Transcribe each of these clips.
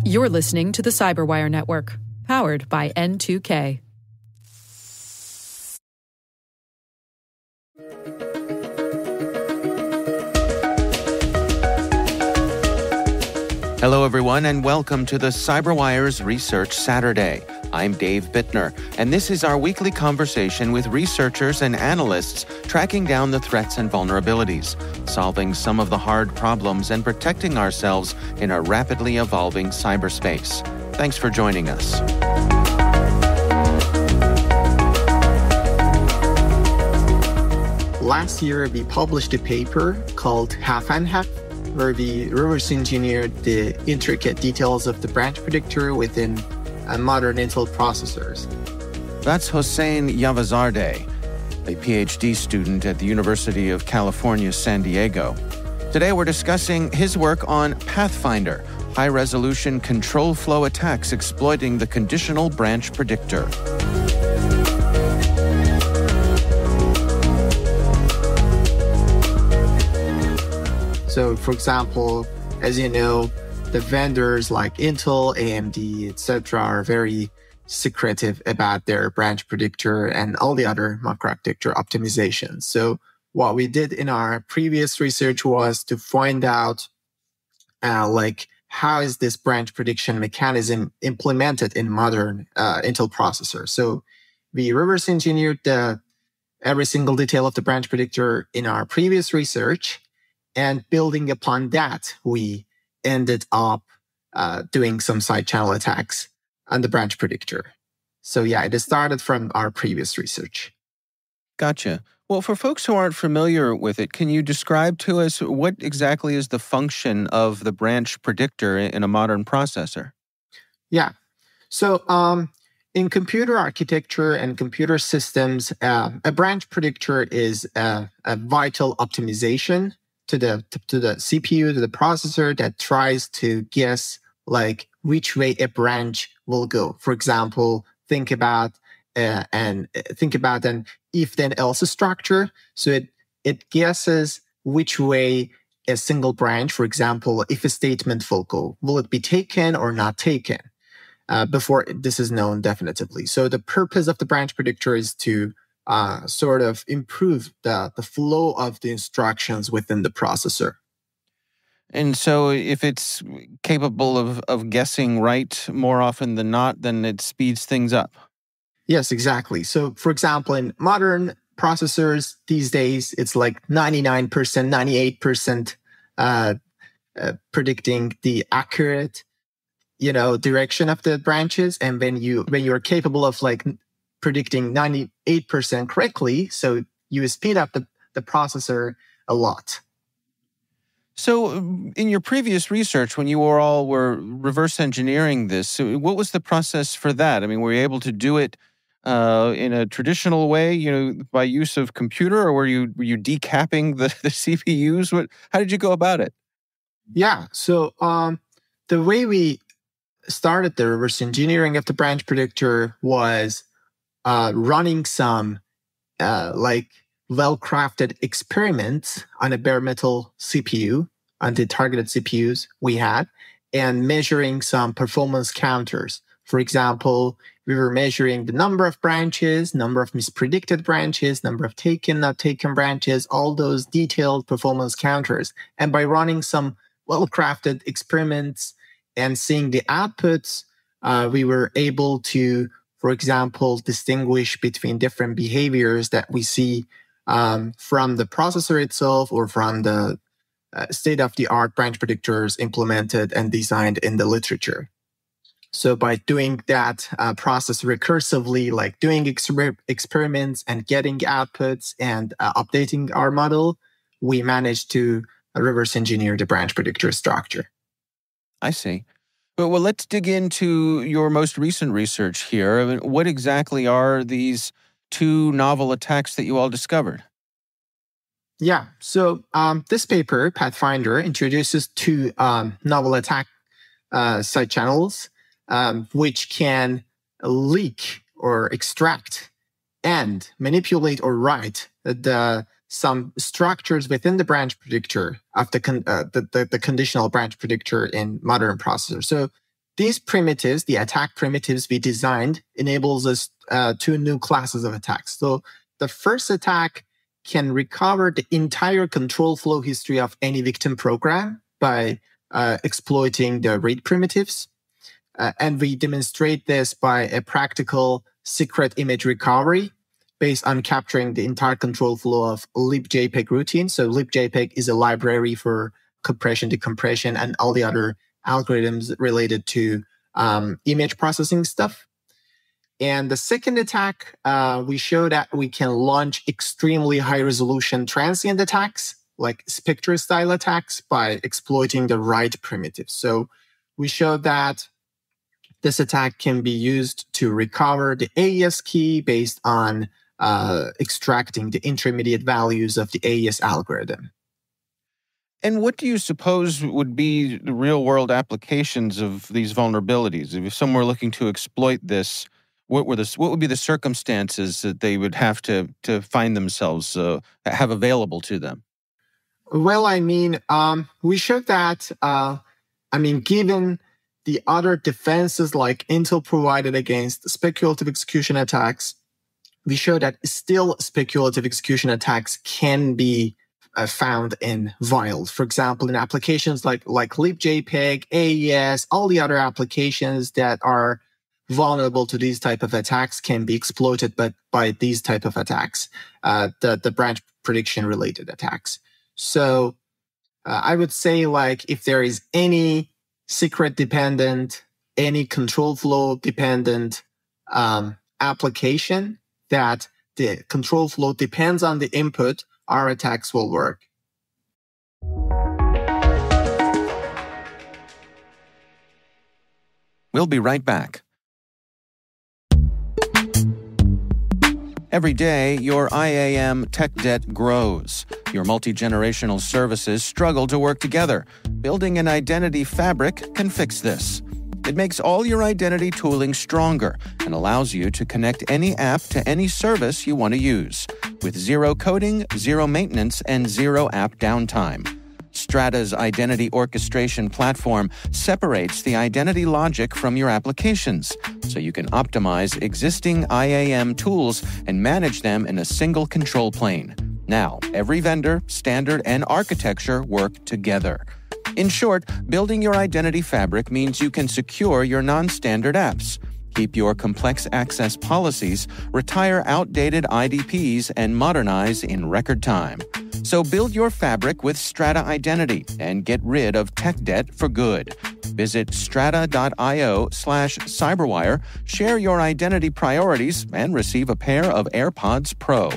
You're listening to the Cyberwire Network, powered by N2K. Hello, everyone, and welcome to the Cyberwire's Research Saturday. I'm Dave Bittner, and this is our weekly conversation with researchers and analysts tracking down the threats and vulnerabilities, solving some of the hard problems, and protecting ourselves in a rapidly evolving cyberspace. Thanks for joining us. Last year, we published a paper called Half and Half, where we reverse engineered the intricate details of the branch predictor within modern Intel processors. That's Hosein Yavarzadeh, a PhD student at the University of California, San Diego. Today we're discussing his work on Pathfinder, high-resolution control flow attacks exploiting the conditional branch predictor. So, for example, as you know, the vendors like Intel, AMD, etc. are very secretive about their branch predictor and all the other microarchitecture optimizations. So what we did in our previous research was to find out how is this branch prediction mechanism implemented in modern Intel processors. So we reverse engineered every single detail of the branch predictor in our previous research, and building upon that, we ended up doing some side channel attacks on the branch predictor. So yeah, it started from our previous research. Gotcha. Well, for folks who aren't familiar with it, can you describe to us what exactly is the function of the branch predictor in a modern processor? Yeah. So in computer architecture and computer systems, a branch predictor is a vital optimization to the CPU, to the processor that tries to guess which way a branch will go. For example, think about an if-then-else structure. So it guesses which way a single branch, for example, if a statement will go. Will it be taken or not taken? Before this is known definitively. So the purpose of the branch predictor is to sort of improve the flow of the instructions within the processor. And so if it's capable of guessing right more often than not, then it speeds things up. Yes, exactly. So for example, in modern processors these days, it's like 99%, 98% predicting the accurate, direction of the branches. And when you're capable of predicting 98% correctly, so you speed up the processor a lot. So in your previous research, when you all were reverse engineering this, what was the process for that? I mean, were you able to do it in a traditional way, by use of computer, or were you decapping the CPUs? How did you go about it? Yeah, so the way we started the reverse engineering of the branch predictor was running some well-crafted experiments on a bare metal CPU, on the targeted CPUs we had, and measuring some performance counters. For example, we were measuring the number of branches, number of mispredicted branches, number of taken, not taken branches, all those detailed performance counters. And by running some well-crafted experiments and seeing the outputs, we were able to, for example, distinguish between different behaviors that we see from the processor itself or from the state-of-the-art branch predictors implemented and designed in the literature. So by doing that process recursively, like doing experiments and getting outputs and updating our model, we managed to reverse engineer the branch predictor structure. I see. Well, let's dig into your most recent research here. I mean, what exactly are these two novel attacks that you all discovered? Yeah, so this paper, Pathfinder, introduces two novel attack side channels, which can leak or extract and manipulate or write the some structures within the branch predictor of the conditional branch predictor in modern processors. So these primitives, the attack primitives we designed, enables us two new classes of attacks. So the first attack can recover the entire control flow history of any victim program by exploiting the read primitives. And we demonstrate this by a practical secret image recovery based on capturing the entire control flow of libjpeg routine. So libjpeg is a library for compression, decompression, and all the other algorithms related to image processing stuff. And the second attack, we show that we can launch extremely high-resolution transient attacks, like Spectre-style attacks, by exploiting the write primitive. So we show that this attack can be used to recover the AES key based on extracting the intermediate values of the AES algorithm. And what do you suppose would be the real-world applications of these vulnerabilities? If someone were looking to exploit this, what would be the circumstances that they would have to find themselves have available to them? Well, we showed that, given the other defenses like Intel provided against speculative execution attacks, we show that still speculative execution attacks can be found in wild. For example, in applications like libjpeg, AES, all the other applications that are vulnerable to these type of attacks can be exploited by these type of attacks, the branch prediction related attacks. So I would say, like, if there is any secret dependent, any control flow dependent application that the control flow depends on the input, our attacks will work. We'll be right back. Every day, your IAM tech debt grows. Your multi-generational services struggle to work together. Building an identity fabric can fix this. It makes all your identity tooling stronger and allows you to connect any app to any service you want to use, with zero coding, zero maintenance, and zero app downtime. Strata's identity orchestration platform separates the identity logic from your applications, so you can optimize existing IAM tools and manage them in a single control plane. Now, every vendor, standard, and architecture work together. In short, building your identity fabric means you can secure your non-standard apps, keep your complex access policies, retire outdated IDPs, and modernize in record time. So build your fabric with Strata Identity and get rid of tech debt for good. Visit strata.io/cyberwire, share your identity priorities, and receive a pair of AirPods Pro.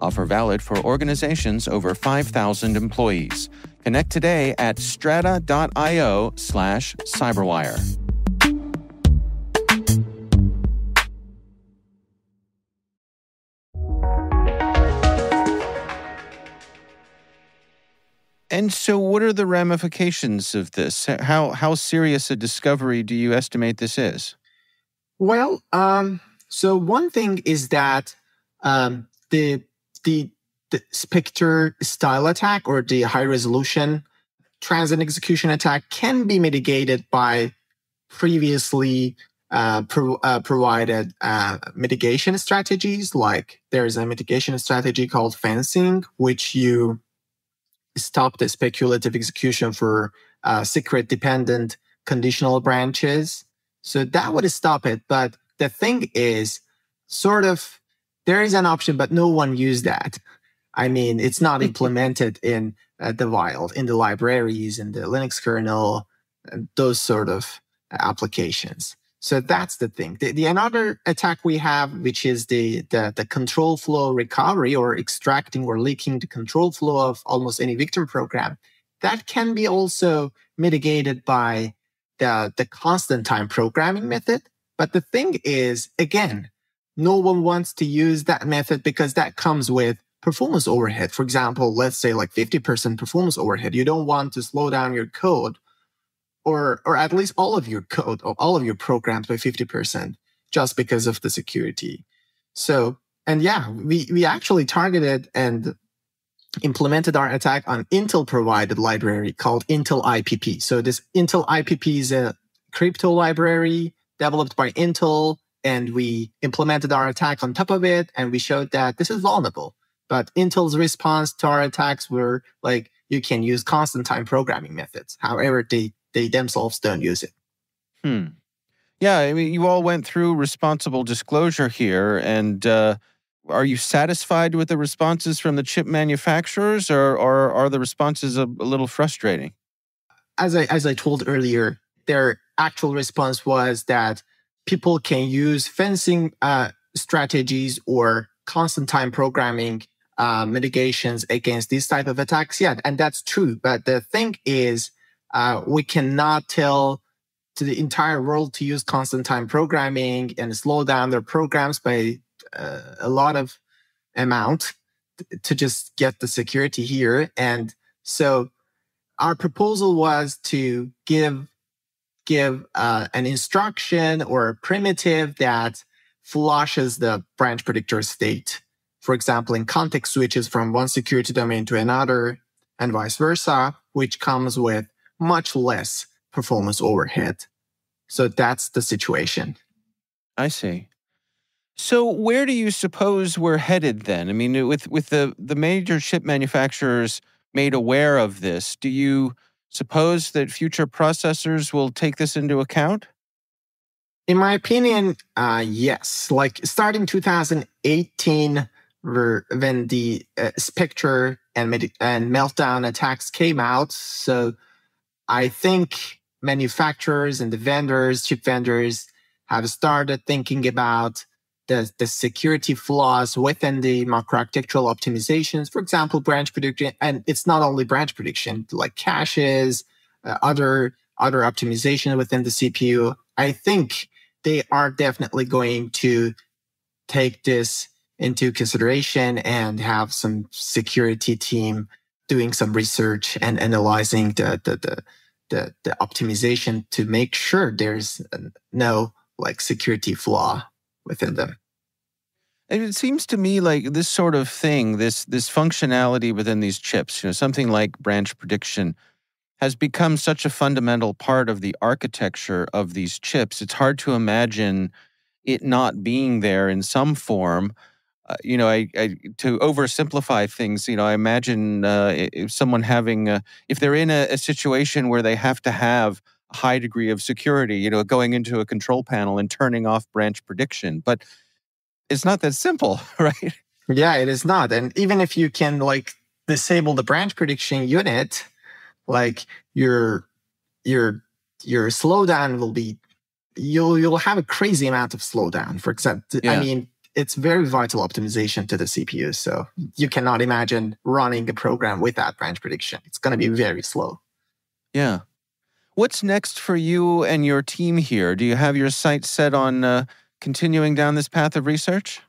Offer valid for organizations over 5,000 employees. Connect today at strata.io/cyberwire. And so what are the ramifications of this? How serious a discovery do you estimate this is? Well, so one thing is that the Spectre style attack or the high resolution transient execution attack can be mitigated by previously provided mitigation strategies. Like there's a mitigation strategy called fencing, which you stop the speculative execution for secret dependent conditional branches. So that would stop it. But the thing is, there is an option, but no one used that. It's not implemented in the wild, in the libraries, in the Linux kernel, and those sort of applications. So that's the thing. The another attack we have, which is the control flow recovery, or extracting or leaking the control flow of almost any victim program, that can be also mitigated by the constant time programming method. But the thing is, again, no one wants to use that method because that comes with performance overhead. For example, let's say like 50% performance overhead. You don't want to slow down your code or at least all of your code or all of your programs by 50% just because of the security. So, and yeah, we actually targeted and implemented our attack on Intel-provided library called Intel IPP. So this Intel IPP is a crypto library developed by Intel, and we implemented our attack on top of it, and we showed that this is vulnerable. But Intel's response to our attacks were like, you can use constant time programming methods. However, they themselves don't use it. Yeah, I mean, you all went through responsible disclosure here, and are you satisfied with the responses from the chip manufacturers, or are the responses a little frustrating? As I told earlier, their actual response was that people can use fencing strategies or constant time programming mitigations against these type of attacks. Yeah, and that's true. But the thing is, we cannot tell to the entire world to use constant time programming and slow down their programs by a lot of amount to just get the security here. And so our proposal was to give an instruction or a primitive that flushes the branch predictor state. For example, in context switches from one security domain to another and vice versa, which comes with much less performance overhead. So that's the situation. I see. So where do you suppose we're headed then? I mean, with the major chip manufacturers made aware of this, do you suppose that future processors will take this into account? In my opinion, yes. Like starting 2018, when the Spectre and Meltdown attacks came out, so I think manufacturers and the vendors, chip vendors, have started thinking about the security flaws within the macroarchitectural optimizations. For example, branch prediction, and it's not only branch prediction, like caches, other optimization within the CPU. I think they are definitely going to take this into consideration and have some security team doing some research and analyzing the optimization to make sure there's no like security flaw within them. And it seems to me like this sort of thing, this functionality within these chips, something like branch prediction, has become such a fundamental part of the architecture of these chips. It's hard to imagine it not being there in some form. To oversimplify things, I imagine if someone if they're in a situation where they have to have a high degree of security, going into a control panel and turning off branch prediction. But it's not that simple, right? Yeah, it is not. And even if you can like disable the branch prediction unit, like your slowdown will be, you'll have a crazy amount of slowdown. For example, Yeah. I mean, it's very vital optimization to the CPU. So you cannot imagine running a program without branch prediction. It's going to be very slow. Yeah. What's next for you and your team here? Do you have your sights set on continuing down this path of research?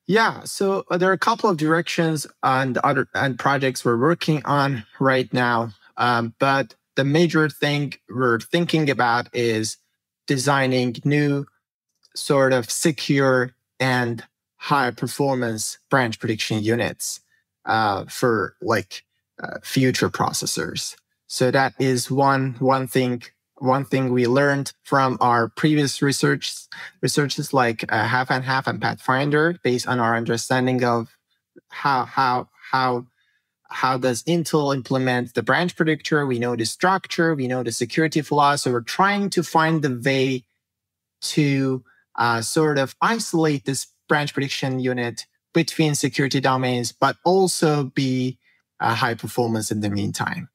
Yeah, so there are a couple of directions and projects we're working on right now. But the major thing we're thinking about is designing new sort of secure and high performance branch prediction units for future processors. So that is one thing we learned from our previous researches like Half and Half and Pathfinder, based on our understanding of how does Intel implement the branch predictor. We know the structure, we know the security flaws. So we're trying to find the way to sort of isolate this branch prediction unit between security domains, but also be high performance in the meantime.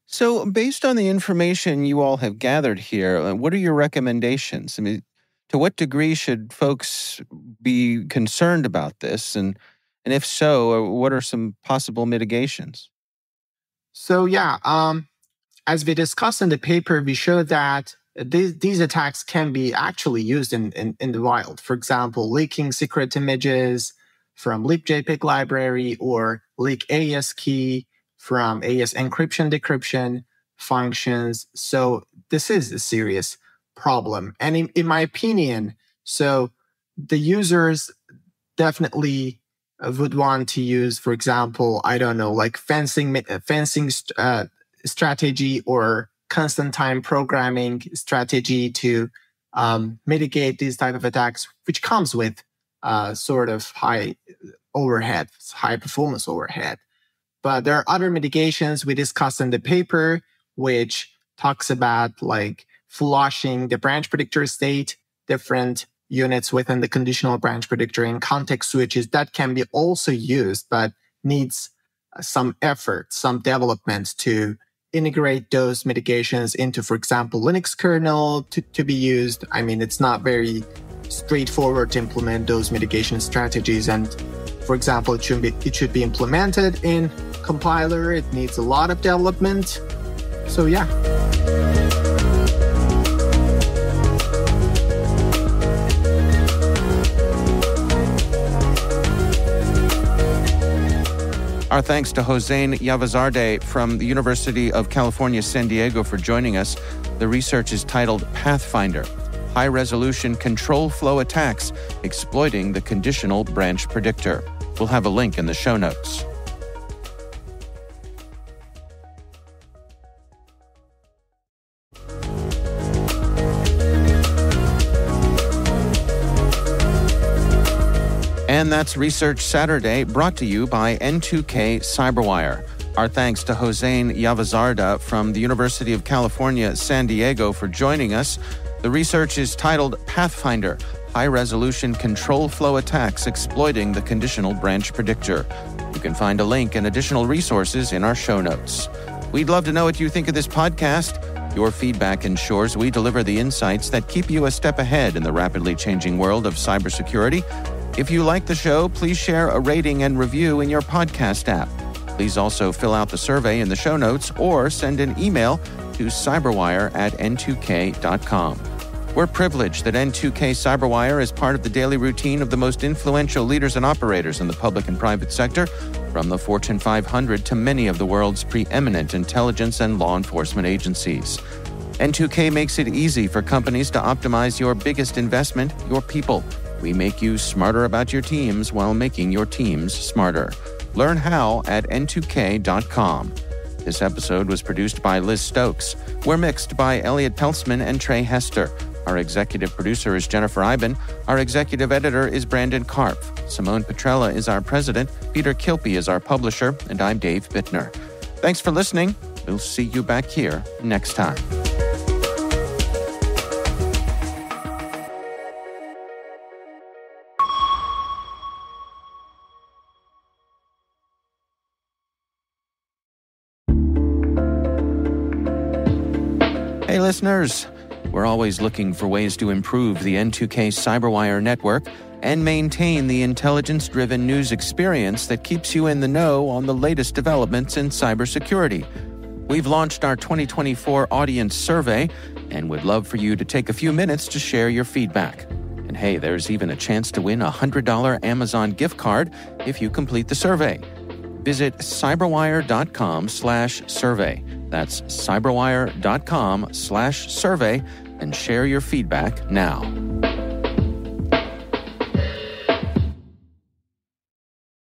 So based on the information you all have gathered here, what are your recommendations? I mean, to what degree should folks be concerned about this? And if so, what are some possible mitigations? So yeah, as we discussed in the paper, we showed that these attacks can be actually used in the wild. For example, leaking secret images from libjpeg library or leak AES key from AES encryption decryption functions. So this is a serious problem. And in my opinion, so the users definitely would want to use, for example, I don't know, like fencing strategy or constant time programming strategy to mitigate these type of attacks, which comes with sort of high performance overhead. But there are other mitigations we discussed in the paper, which talks about like flushing the branch predictor state, different units within the conditional branch predictor and context switches that can be also used, but needs some effort, some development to integrate those mitigations into, for example, Linux kernel to be used. I mean, it's not very straightforward to implement those mitigation strategies. And for example, it should be implemented in compiler. It needs a lot of development. So yeah. Our thanks to Hosein Yavarzadeh from the University of California, San Diego for joining us. The research is titled Pathfinder, High-Resolution Control Flow Attacks Exploiting the Conditional Branch Predictor. We'll have a link in the show notes. And that's Research Saturday, brought to you by N2K Cyberwire. Our thanks to Hosein Yavarzadeh from the University of California, San Diego for joining us. The research is titled Pathfinder, High-Resolution Control Flow Attacks Exploiting the Conditional Branch Predictor. You can find a link and additional resources in our show notes. We'd love to know what you think of this podcast. Your feedback ensures we deliver the insights that keep you a step ahead in the rapidly changing world of cybersecurity. If you like the show, please share a rating and review in your podcast app. Please also fill out the survey in the show notes or send an email to cyberwire@n2k.com. We're privileged that N2K Cyberwire is part of the daily routine of the most influential leaders and operators in the public and private sector, from the Fortune 500 to many of the world's preeminent intelligence and law enforcement agencies. N2K makes it easy for companies to optimize your biggest investment, your people. We make you smarter about your teams while making your teams smarter. Learn how at n2k.com. This episode was produced by Liz Stokes. We're mixed by Elliot Peltzman and Trey Hester. Our executive producer is Jennifer Iben. Our executive editor is Brandon Karpf. Simone Petrella is our president. Peter Kilpie is our publisher. And I'm Dave Bittner. Thanks for listening. We'll see you back here next time. Hey listeners, we're always looking for ways to improve the N2K Cyberwire network and maintain the intelligence-driven news experience that keeps you in the know on the latest developments in cybersecurity. We've launched our 2024 audience survey and would love for you to take a few minutes to share your feedback. And hey, there's even a chance to win a $100 Amazon gift card if you complete the survey. Visit cyberwire.com/survey. That's cyberwire.com/survey and share your feedback now.